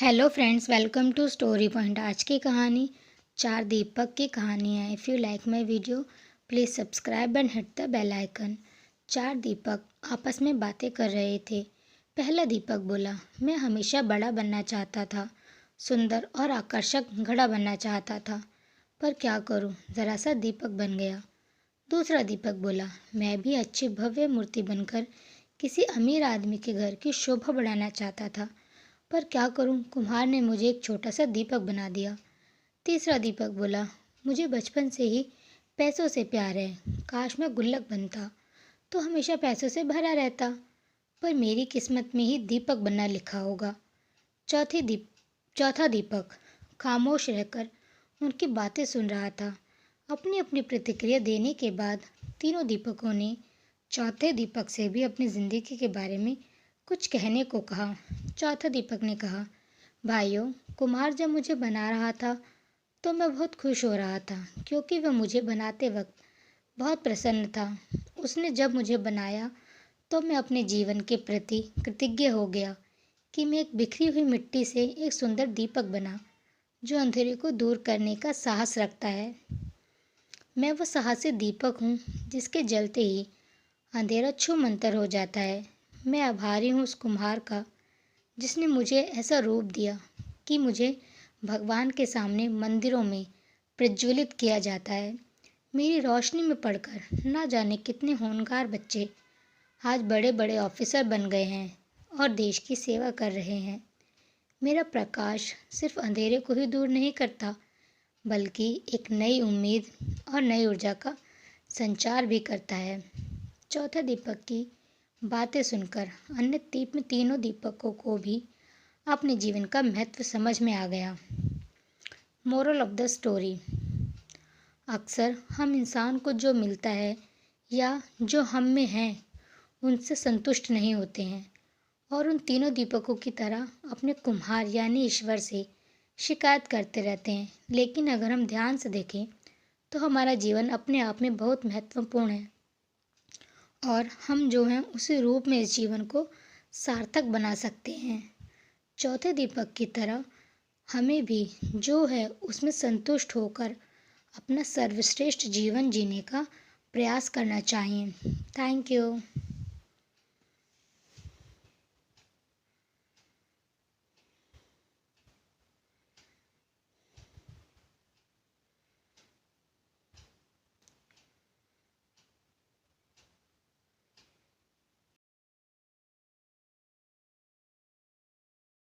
Hello friends, welcome to story point. आज की कहानी चार दीपक की कहानी है। If you like my video please subscribe and hit the bell icon. चार दीपक आपस में बातें कर रहे थे। पहला दीपक बोला, मैं हमेशा बड़ा बनना चाहता था, सुंदर और आकर्षक घड़ा बनना चाहता था, पर क्या करूं, ज़रा सा दीपक बन गया। दूसरा दीपक बोला, मैं भी अच्छी भव्य मूर्ति बनकर किसी अमीर आदमी के घर की शोभा बढ़ाना चाहता था, पर क्या करूं, कुम्हार ने मुझे एक छोटा सा दीपक बना दिया। तीसरा दीपक बोला, मुझे बचपन से ही पैसों से प्यार है, काश मैं गुल्लक बनता तो हमेशा पैसों से भरा रहता, पर मेरी किस्मत में ही दीपक बनना लिखा होगा। चौथा दीपक खामोश रहकर उनकी बातें सुन रहा था। अपनी अपनी प्रतिक्रिया देने के बाद तीनों दीपकों ने चौथे दीपक से भी अपनी जिंदगी के बारे में कुछ कहने को कहा। चौथा दीपक ने कहा, भाइयों, कुम्हार जब मुझे बना रहा था तो मैं बहुत खुश हो रहा था, क्योंकि वह मुझे बनाते वक्त बहुत प्रसन्न था। उसने जब मुझे बनाया तो मैं अपने जीवन के प्रति कृतज्ञ हो गया कि मैं एक बिखरी हुई मिट्टी से एक सुंदर दीपक बना जो अंधेरे को दूर करने का साहस रखता है। मैं वो साहसी दीपक हूँ जिसके जलते ही अंधेरा छूमंतर हो जाता है। मैं आभारी हूँ उस कुम्हार का जिसने मुझे ऐसा रूप दिया कि मुझे भगवान के सामने मंदिरों में प्रज्वलित किया जाता है। मेरी रोशनी में पढ़कर ना जाने कितने होनहार बच्चे आज बड़े बड़े ऑफिसर बन गए हैं और देश की सेवा कर रहे हैं। मेरा प्रकाश सिर्फ अंधेरे को ही दूर नहीं करता, बल्कि एक नई उम्मीद और नई ऊर्जा का संचार भी करता है। चौथा दीपक की बातें सुनकर अन्य तीनों दीपकों को भी अपने जीवन का महत्व समझ में आ गया। मोरल ऑफ द स्टोरी, अक्सर हम इंसान को जो मिलता है या जो हम में है उनसे संतुष्ट नहीं होते हैं और उन तीनों दीपकों की तरह अपने कुम्हार यानी ईश्वर से शिकायत करते रहते हैं। लेकिन अगर हम ध्यान से देखें तो हमारा जीवन अपने आप में बहुत महत्वपूर्ण है और हम जो हैं उसी रूप में इस जीवन को सार्थक बना सकते हैं। चौथे दीपक की तरह हमें भी जो है उसमें संतुष्ट होकर अपना सर्वश्रेष्ठ जीवन जीने का प्रयास करना चाहिए। Thank you.